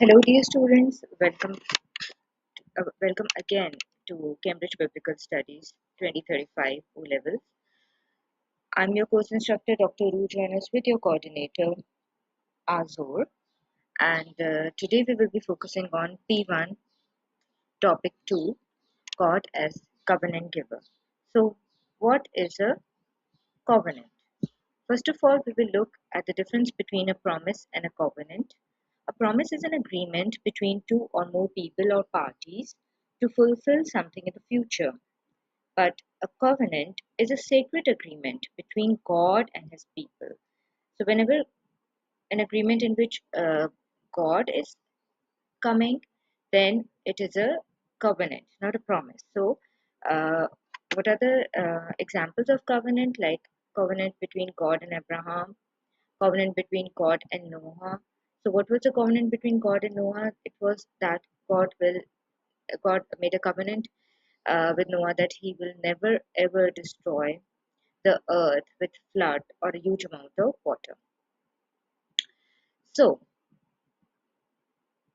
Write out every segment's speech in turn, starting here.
Hello, dear students. Welcome again to Cambridge Biblical Studies 2035 O Levels. I'm your course instructor, Dr. Ru Jonas, with your coordinator, Azor. And today we will be focusing on P1, Topic 2, God as Covenant Giver. So, what is a covenant? First of all, we will look at the difference between a promise and a covenant. A promise is an agreement between two or more people or parties to fulfill something in the future. But a covenant is a sacred agreement between God and his people. So, whenever an agreement in which God is coming, then it is a covenant, not a promise. So, uh, what are the examples of covenant? Like covenant between God and Abraham, covenant between God and Noah. So, what was the covenant between God and Noah? It was that God made a covenant with Noah that he will never ever destroy the earth with flood or a huge amount of water. So,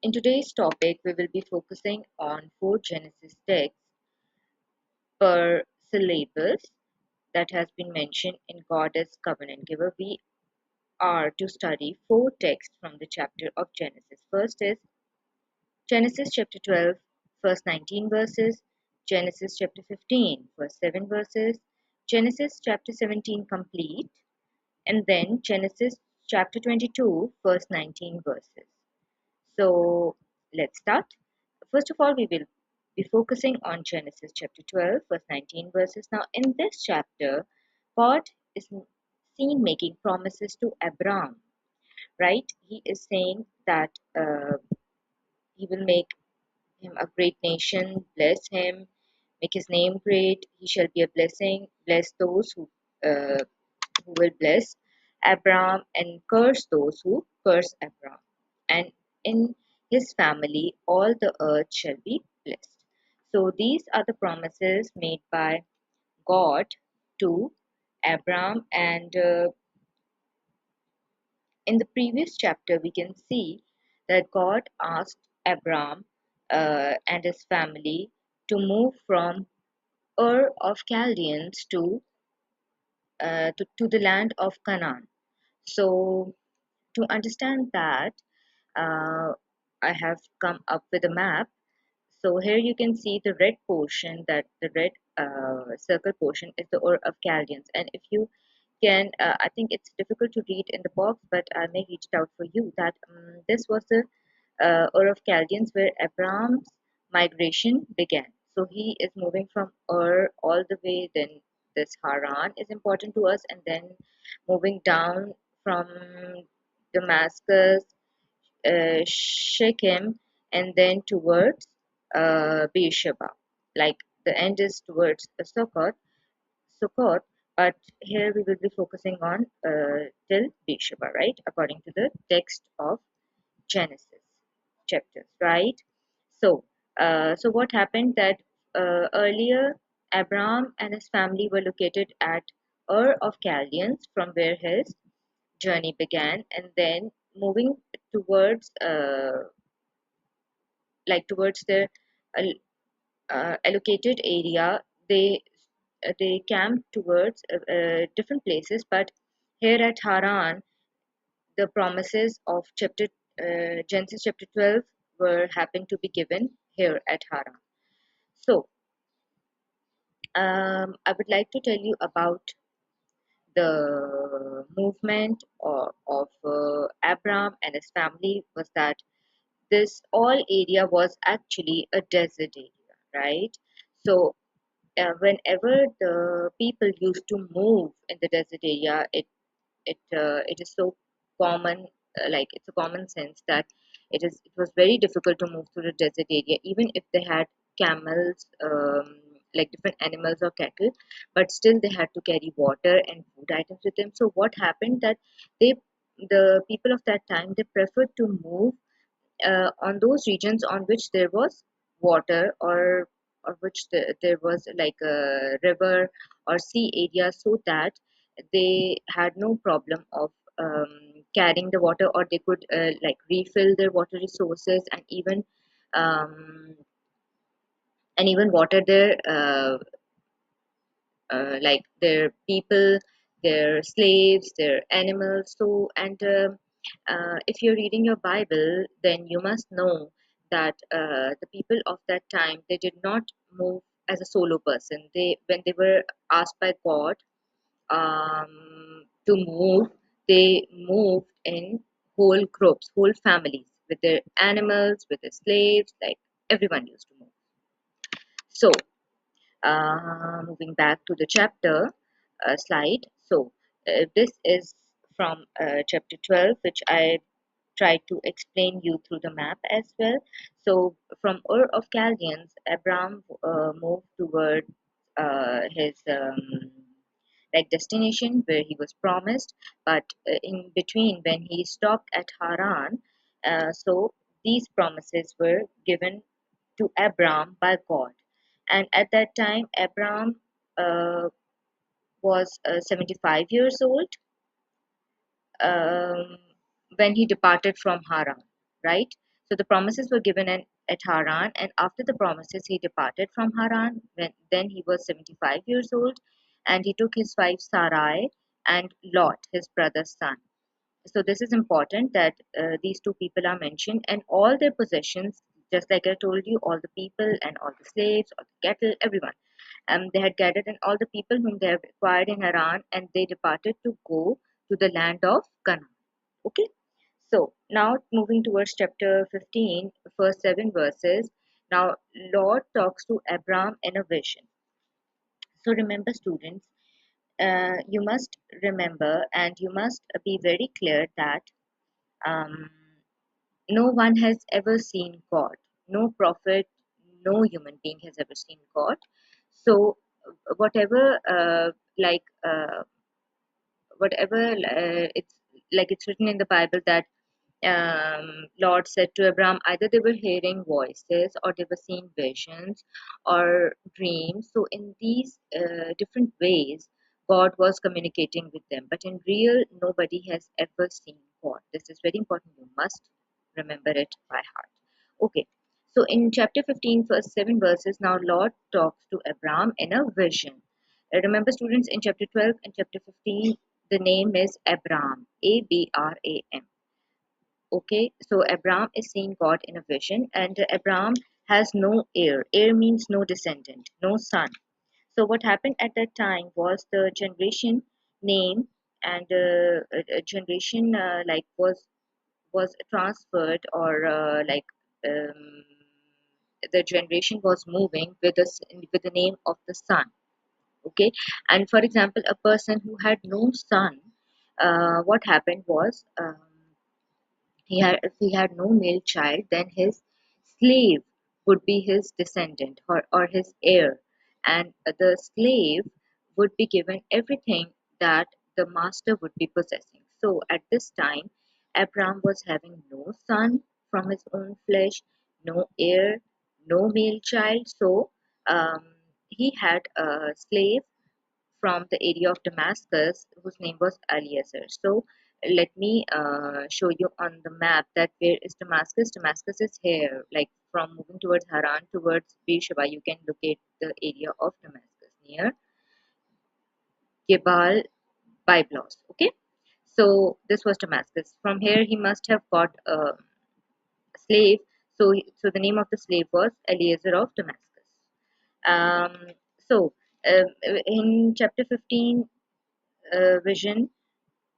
in today's topic, we will be focusing on 4 Genesis texts per syllabus that has been mentioned in God as covenant giver. We are to study 4 texts from the chapter of Genesis. First is Genesis chapter 12, verse 19 verses, Genesis chapter 15, verse 7 verses, Genesis chapter 17 complete, and then Genesis chapter 22, verse 19 verses. So let's start. First of all, we will be focusing on Genesis chapter 12, verse 19 verses. Now, in this chapter, God is seen making promises to Abraham, right? He is saying that he will make him a great nation, bless him, make his name great. He shall be a blessing, bless those who will bless Abraham and curse those who curse Abraham. And in his family, all the earth shall be blessed. So these are the promises made by God to Abraham. And in the previous chapter, we can see that God asked Abraham and his family to move from Ur of Chaldeans to the land of Canaan. So, to understand that, uh, I have come up with a map. So, here you can see the red portion, that the red circle portion is the Ur of Chaldeans. And if you can, I think it's difficult to read in the box, but I may read it out for you that this was the Ur of Chaldeans where Abraham's migration began. So he is moving from Ur all the way, then this Haran is important to us, and then moving down from Damascus, Shechem, and then towards Beersheba. Like the end is towards Sukkot, but here we will be focusing on till Beersheba, right? According to the text of Genesis chapters, right? So, so what happened that earlier Abraham and his family were located at Ur of Chaldeans, from where his journey began, and then moving towards towards their uh, allocated area, they camped towards different places. But here at Haran, the promises of Genesis chapter 12 were happened to be given here at Haran. So, I would like to tell you about the movement of Abraham and his family. Was that this all area was actually a desert area, right? So, whenever the people used to move in the desert area, it is so common, like it's a common sense that it was very difficult to move through the desert area, even if they had camels, like different animals or cattle, but still they had to carry water and food items with them. So what happened that they the people of that time, they preferred to move on those regions on which there was water, or which there was like a river or sea area, so that they had no problem of carrying the water, or they could like refill their water resources, um, and even water their like their people, their slaves, their animals. So, and if you're reading your Bible, then you must know that the people of that time, they did not move as a solo person. They, when they were asked by God to move, they moved in whole groups, whole families, with their animals, with their slaves, like everyone used to move. So, moving back to the chapter slide. So, this is from chapter 12, which I tried to explain you through the map as well. So, from Ur of Chaldeans, Abraham moved toward his like destination where he was promised, but in between, when he stopped at Haran, so these promises were given to Abraham by God. And at that time, Abraham was 75 years old um, when he departed from Haran, right? So the promises were given at Haran, and after the promises, he departed from Haran. Then he was 75 years old, and he took his wife Sarai and Lot, his brother's son. So this is important that these two people are mentioned, and all their possessions, just like I told you, all the people and all the slaves, all the cattle, everyone. They had gathered in all the people whom they had acquired in Haran, and they departed to go to the land of Canaan. Okay, so now moving towards chapter 15, first 7 verses. Now, Lord talks to Abraham in a vision. So, remember, students, you must remember and you must be very clear that um, no one has ever seen God. No prophet, no human being has ever seen God. So, whatever, like, whatever it's like it's written in the Bible that Lord said to Abraham, either they were hearing voices or they were seeing visions or dreams. So, in these different ways, God was communicating with them. But in real, nobody has ever seen God. This is very important. You must remember it by heart. Okay. So, in chapter 15, first 7 verses, now Lord talks to Abraham in a vision. Remember, students, in chapter 12 and chapter 15, the name is Abraham, Abram. Okay, so Abraham is seeing God in a vision, and Abraham has no heir. Heir means no descendant, no son. So what happened at that time was the generation name and generation like was transferred, or um, the generation was moving with with the name of the son. Okay, and for example, a person who had no son, what happened was. If he had no male child, then his slave would be his descendant, or his heir, and the slave would be given everything that the master would be possessing. So at this time, Abraham was having no son from his own flesh, no heir, no male child. So he had a slave from the area of Damascus, whose name was Eliezer. So let me show you on the map that where is Damascus. Damascus is here, like from moving towards Haran towards Beersheba. You can locate the area of Damascus near Gebal Byblos. Okay, so this was Damascus. From here, he must have got a slave. So the name of the slave was Eliezer of Damascus. Um, so in chapter 15, vision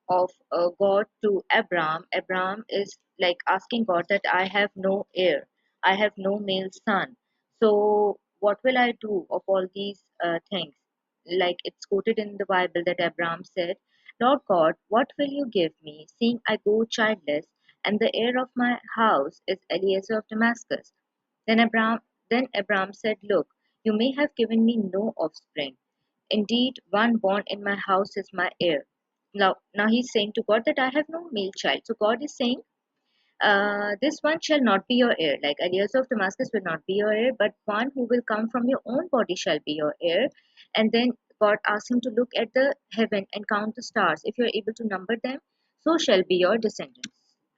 of God to Abraham, Abraham is like asking God that I have no heir, I have no male son. So, what will I do of all these things? Like it's quoted in the Bible that Abraham said, Lord God, what will you give me, seeing I go childless, and the heir of my house is Eliezer of Damascus? Then Abraham said, Look, you may have given me no offspring. Indeed, one born in my house is my heir. Now he's saying to God that I have no male child. So God is saying, this one shall not be your heir. Like Eliezer of Damascus will not be your heir, but one who will come from your own body shall be your heir. And then God asks him to look at the heaven and count the stars if you're able to number them. so shall be your descendants,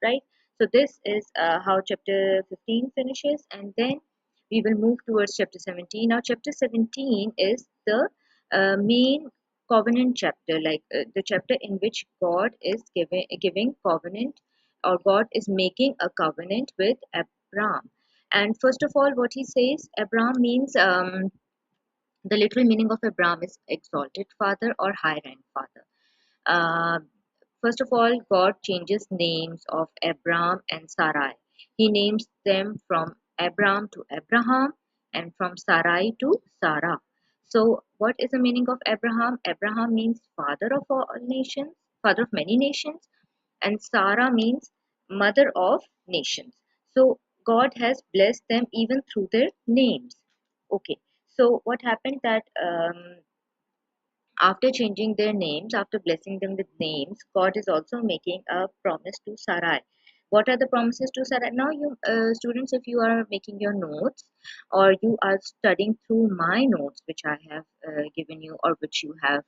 right? So this is how chapter 15 finishes, and then we will move towards chapter 17. Now chapter 17 is the main covenant chapter, like the chapter in which God is giving covenant, or God is making a covenant with Abraham. And first of all, what he says, Abraham means, the literal meaning of Abraham is exalted father or high rank father. uh, First of all, God changes names of Abraham and Sarai. He names them from Abraham to Abraham and from Sarai to Sarah. So, what is the meaning of Abraham? Abraham means father of all nations, father of many nations, and Sarah means mother of nations. So, God has blessed them even through their names. Okay, so what happened that after changing their names, after blessing them with names, God is also making a promise to Sarai. What are the promises to Sarai? Now, you students, if you are making your notes or you are studying through my notes, which I have given you or which you have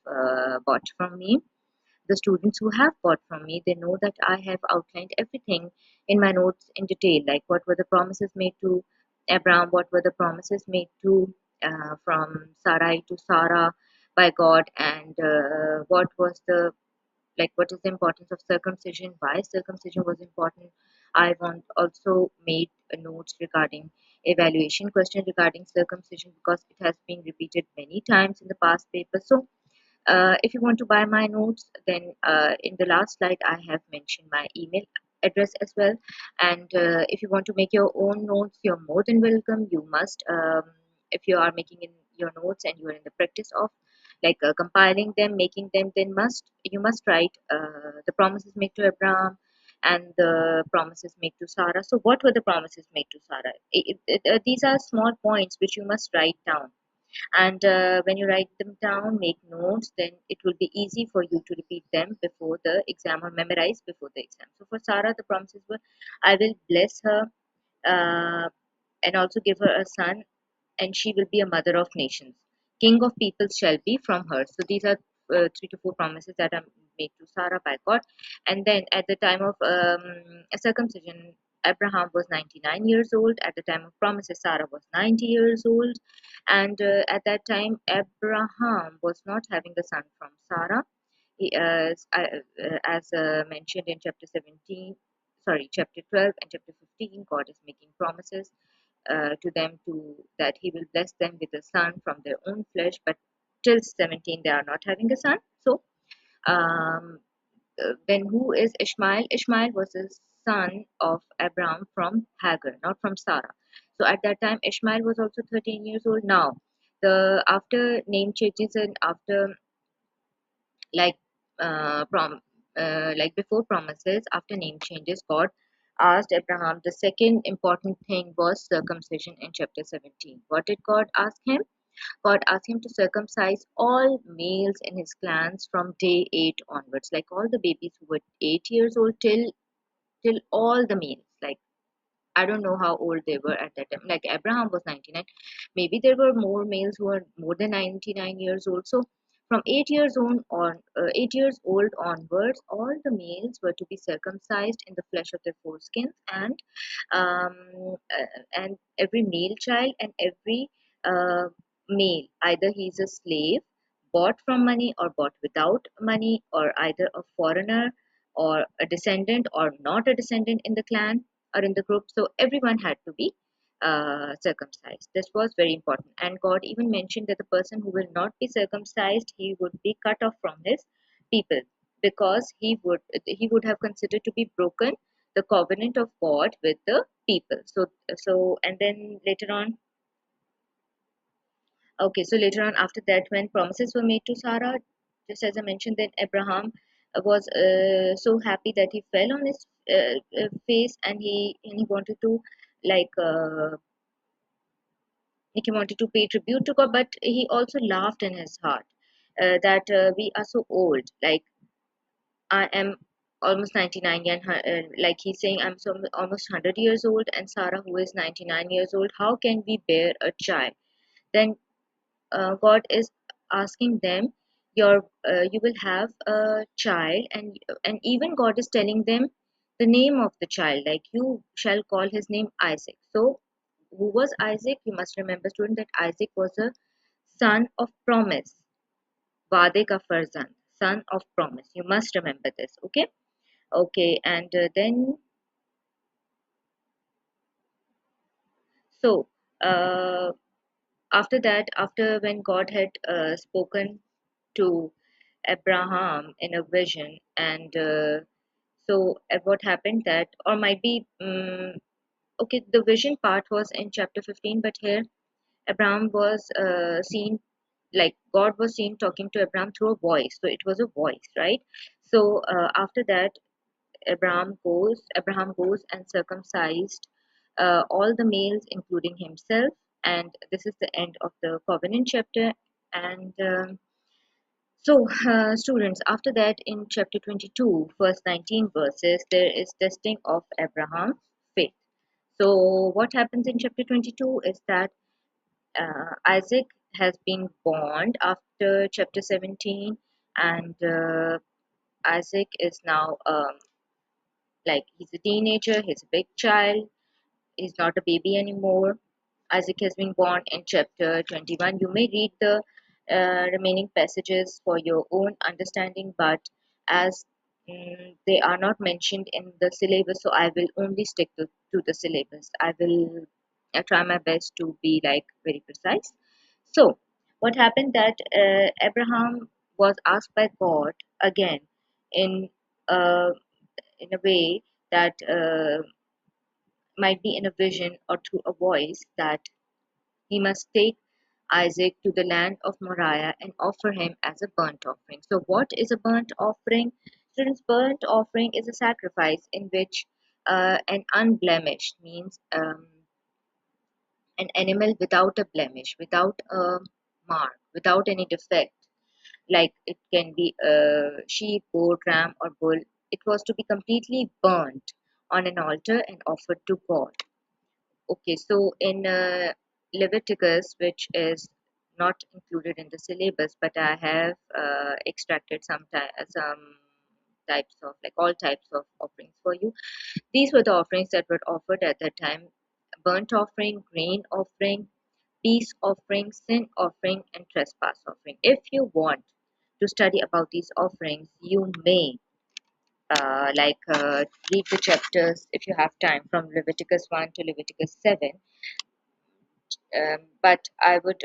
bought from me, the students who have bought from me, they know that I have outlined everything in my notes in detail, like what were the promises made to Abraham, what were the promises made to from Sarai to Sarah by God, and what was the, like, what is the importance of circumcision, why circumcision was important. I want also made notes regarding evaluation question regarding circumcision, because it has been repeated many times in the past paper. So if you want to buy my notes, then in the last slide I have mentioned my email address as well. And if you want to make your own notes, you're more than welcome. You must, if you are making in your notes and you are in the practice of like compiling them, making them, then you must write the promises made to Abraham and the promises made to Sarah. So what were the promises made to Sarah? These are small points which you must write down, and when you write them down, make notes, then it will be easy for you to repeat them before the exam or memorize before the exam. So for Sarah, the promises were, I will bless her uh, and also give her a son, and she will be a mother of nations. King of peoples shall be from her. So these are 3 to 4 promises that are made to Sarah by God. And then at the time of circumcision, Abraham was 99 years old. At the time of promises, Sarah was 90 years old. And at that time, Abraham was not having a son from Sarah. As mentioned in chapter 17, sorry, chapter 12 and chapter 15, God is making promises to them to that he will bless them with a son from their own flesh, but till 17 they are not having a son. So um, then who is Ishmael? Ishmael was the son of Abraham from Hagar, not from Sarah. So at that time Ishmael was also 13 years old. Now the after name changes and after like prom like before promises, after name changes, God asked Abraham, the second important thing was circumcision in chapter 17. What did God ask him? God asked him to circumcise all males in his clans from day 8 onwards, like all the babies who were 8 years old till all the males, like I don't know how old they were at that time. Like Abraham was 99. Maybe there were more males who were more than 99 years old. So from 8 years on, 8 years old onwards, all the males were to be circumcised in the flesh of their foreskins, and every male child and every uh, male, either he's a slave, bought from money or bought without money, or either a foreigner or a descendant or not a descendant in the clan or in the group. So everyone had to be circumcised. This was very important. And God even mentioned that the person who will not be circumcised, he would be cut off from his people, because he would have considered to be broken the covenant of God with the people. So and then later on, okay, so later on after that, when promises were made to Sarah, just as I mentioned, then Abraham was so happy that he fell on his face, and he wanted to like he wanted to pay tribute to God, but he also laughed in his heart that we are so old. Like I am almost 99, and like he's saying, I'm so almost 100 years old, and Sarah, who is 99 years old, how can we bear a child? Then God is asking them, you will have a child, and even God is telling them the name of the child, like you shall call his name Isaac. So who was Isaac? You must remember, student, that Isaac was a son of promise. Vade ka farzand, son of promise. You must remember this. Okay. Okay, and then so uh, after that, after when God had spoken to Abraham in a vision, and what happened that, or might be, okay, the vision part was in chapter 15, but here Abraham was seen, like God was seen talking to Abraham through a voice. So it was a voice, right? So after that, Abraham goes and circumcised all the males, including himself. And this is the end of the covenant chapter. And students, after that, in chapter 22, first 19 verses, there is testing of Abraham's faith. So, what happens in chapter 22 is that Isaac has been born after chapter 17, and Isaac is now like he's a teenager, he's a big child, he's not a baby anymore. Isaac has been born in chapter 21. You may read the remaining passages for your own understanding, but as they are not mentioned in the syllabus, so I will only stick to the syllabus. I will try my best to be like very precise. So, what happened that Abraham was asked by God again in uh, in a way that might be in a vision or through a voice, that he must take Isaac to the land of Moriah and offer him as a burnt offering. So, what is a burnt offering? Students, burnt offering is a sacrifice in which an unblemished means an animal without a blemish, without a mark, without any defect, like it can be a sheep, goat, ram, or bull. It was to be completely burnt on an altar and offered to God. Okay, so in Leviticus, which is not included in the syllabus, but I have extracted some types of, like all types of offerings for you. These were the offerings that were offered at that time: burnt offering, grain offering, peace offering, sin offering, and trespass offering. If you want to study about these offerings, you may read the chapters if you have time from Leviticus 1 to Leviticus 7. But I would,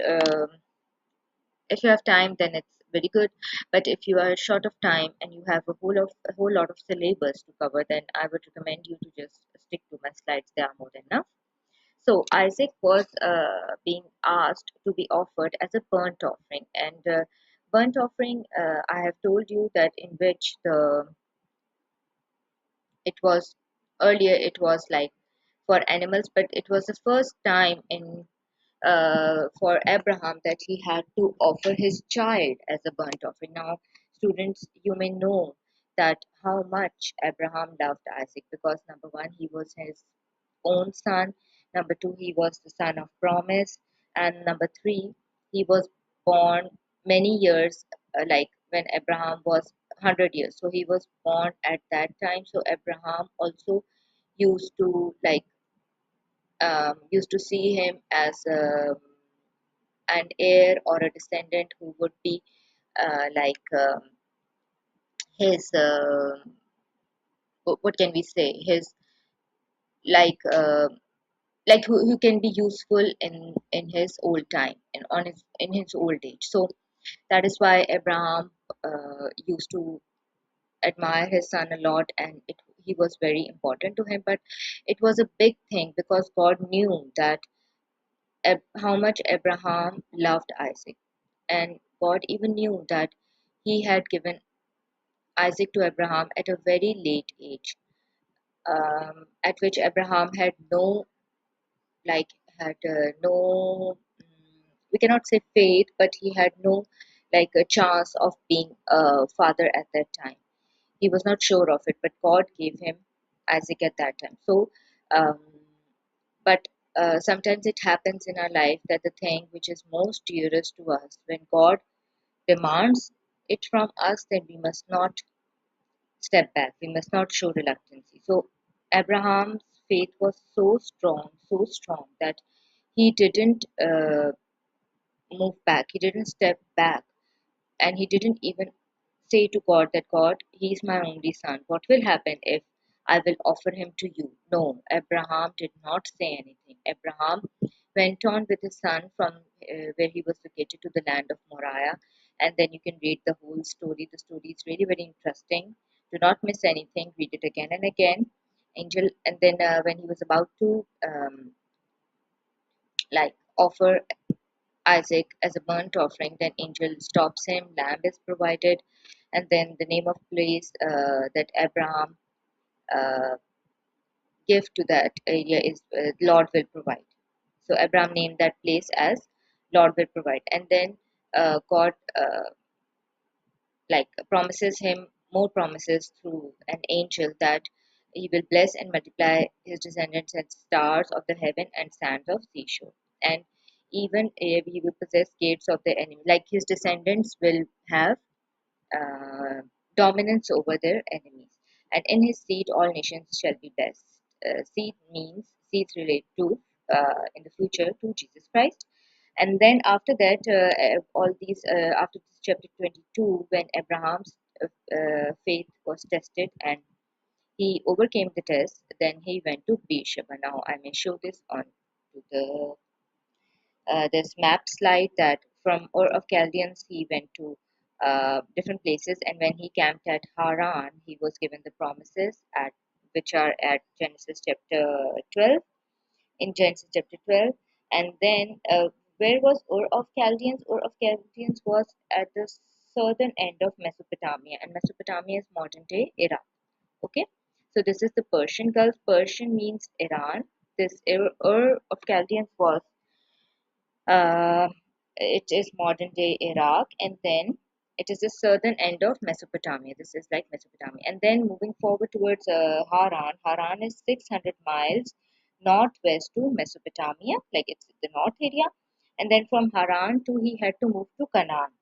if you have time, then it's very good. But if you are short of time and you have a whole lot of syllabus to cover, then I would recommend you to just stick to my slides. They are more than enough. So Isaac was being asked to be offered as a burnt offering, and burnt offering, I have told you that in which the it was earlier it was like for animals, but it was the first time in for Abraham that he had to offer his child as a burnt offering. Now, students, you may know that how much Abraham loved Isaac, because number one, he was his own son, number two, he was the son of promise, and number three, he was born many years, like when Abraham was 100 years. So he was born at that time. So Abraham also used to used to see him as an heir or a descendant who would be his what can we say, his like uh, who can be useful in his old time and on his in his old age. So that is why Abraham used to admire his son a lot, and he was very important to him. But it was a big thing because God knew that how much Abraham loved Isaac. And God even knew that he had given Isaac to Abraham at a very late age, at which Abraham had no, like, had no, we cannot say faith, but he had no, like, a chance of being a father at that time. He was not sure of it, but God gave him Isaac at that time. So, um, but sometimes it happens in our life that the thing which is most dearest to us, when God demands it from us, then we must not step back. We must not show reluctancy. So Abraham's faith was so strong that he didn't move back. He didn't step back, and he didn't even say to God that God, he is my only son. What will happen if I will offer him to you? No, Abraham did not say anything. Abraham went on with his son from where he was located to the land of Moriah, and then you can read the whole story. The story is really very interesting. Do not miss anything. Read it again and again. Angel, and then when he was about to like offer Isaac as a burnt offering. Then angel stops him, lamb is provided, and then the name of place that Abraham uh, gave to that area is Lord will provide. So Abraham named that place as Lord will provide, and then God like promises him more promises through an angel that he will bless and multiply his descendants as stars of the heaven and sands of seashore. And even if he will possess gates of the enemy, like his descendants will have uh, dominance over their enemies. And in his seed, all nations shall be blessed. Seed means seeds relate to in the future to Jesus Christ. And then after that, all these after this chapter 22, when Abraham's faith was tested and he overcame the test, then he went to Beersheba. Now I may show this on to the this map slide that from Ur of Chaldeans he went to different places, and when he camped at Haran, he was given the promises at which are at Genesis chapter 12. In Genesis chapter 12, and then where was Ur of Chaldeans? Ur of Chaldeans was at the southern end of Mesopotamia, and Mesopotamia is modern day Iraq. Okay, so this is the Persian Gulf. Persian means Iran. This Ur of Chaldeans was uh, it is modern day Iraq, and then it is the southern end of Mesopotamia. This is like Mesopotamia. And then moving forward towards Haran. Haran is 600 miles northwest to Mesopotamia, like it's the north area. And then from Haran to he had to move to Canaan,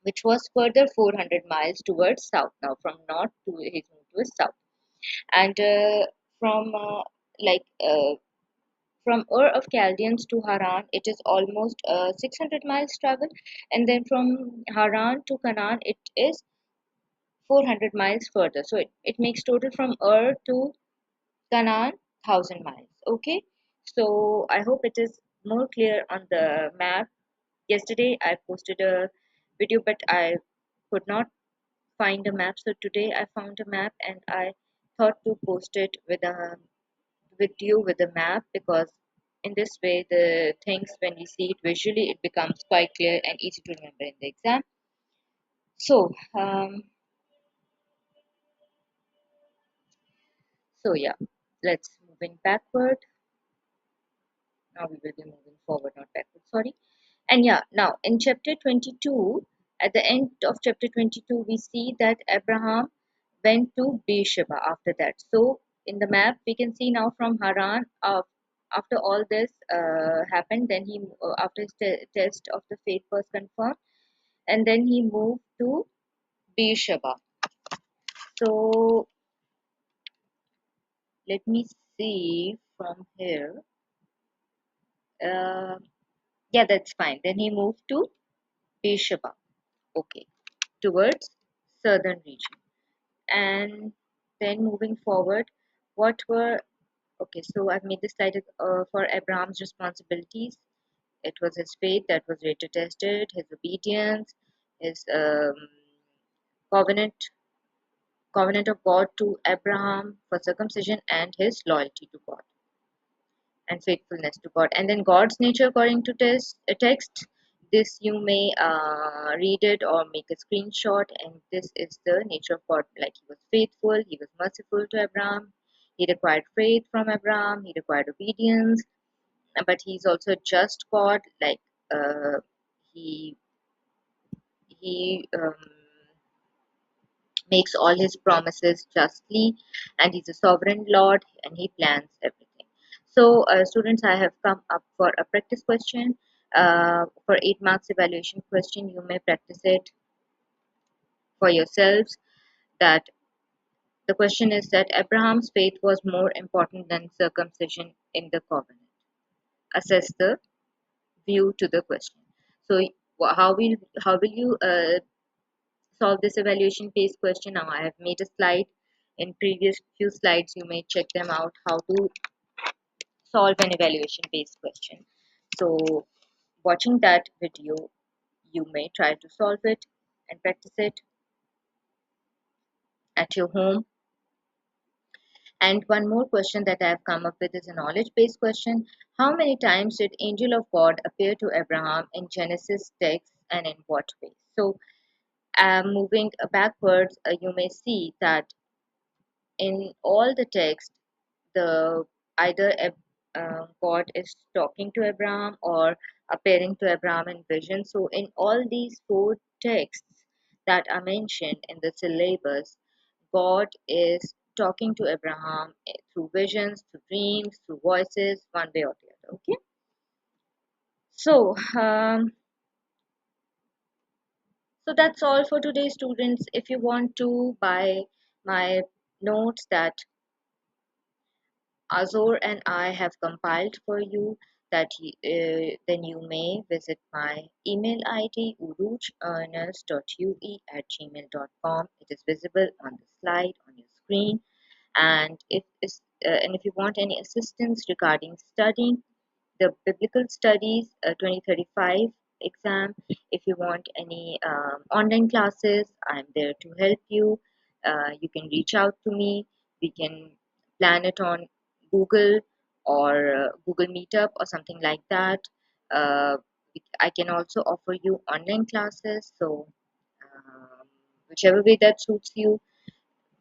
which was further 400 miles towards south. Now from north to he moved towards south, and from like from Ur of Chaldeans to Haran, it is almost 600 miles travel, and then from Haran to Canaan, it is 400 miles further. So it makes total from Ur to Canaan 1,000 miles. Okay, so I hope it is more clear on the map. Yesterday I posted a video, but I could not find a map. So today I found a map, and I thought to post it with you with a map, because in this way the things when we see it visually it becomes quite clear and easy to remember in the exam. So yeah, let's move in backward. Now we will be moving forward, not backward, sorry. And yeah, now in chapter 22, at the end of chapter 22, we see that Abraham went to Beersheba after that. So in the map, we can see now from Haran, after all this happened, then he, after his test of the faith was confirmed, and then he moved to Beersheba. So let me see from here. Uh, yeah, that's fine. Then he moved to Beersheba. Okay, towards southern region. And then moving forward, what were okay? So I've made this slide for Abraham's responsibilities. It was his faith that was later tested, his obedience, his covenant covenant of God to Abraham for circumcision, and his loyalty to God and faithfulness to God. And then God's nature according to text. This you may read it or make a screenshot. And this is the nature of God. Like he was faithful, he was merciful to Abraham. He required faith from Abraham. He required obedience, but he's also a just God. Like he he makes all his promises justly, and he's a sovereign Lord, and he plans everything. So, students, I have come up for a practice question. For 8 marks evaluation question, you may practice it for yourselves that the question is that Abraham's faith was more important than circumcision in the covenant. Assess the view to the question. So how will you solve this evaluation based question? Now I have made a slide in previous few slides. You may check them out how to solve an evaluation based question. So watching that video, you may try to solve it and practice it at your home. And one more question that I have come up with is a knowledge based question. How many times did angel of God appear to Abraham in Genesis text and in what way? So moving backwards, you may see that in all the text, the either God is talking to Abraham or appearing to Abraham in vision. So in all these four texts that are mentioned in the syllabus, God is talking to Abraham through visions, through dreams, through voices, one way or the other. Okay. So so that's all for today, students. If you want to buy my notes that Azor and I have compiled for you, then you may visit my email ID urujearnest.ue@gmail.com. It is visible on the slide on your screen. And if you want any assistance regarding studying the biblical studies 2035 exam, if you want any online classes, I'm there to help you. You can reach out to me. We can plan it on Google or Google Meetup or something like that. uh, I can also offer you online classes, so whichever way that suits you,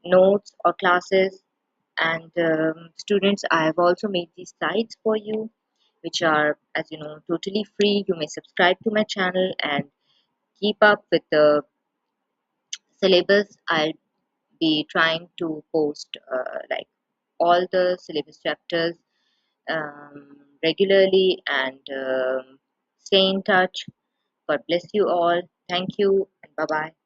notes or classes. And students, I have also made these sites for you, which are, as you know, totally free. You may subscribe to my channel and keep up with the syllabus. I'll be trying to post like all the syllabus chapters regularly, and stay in touch. God bless you all. Thank you and bye bye.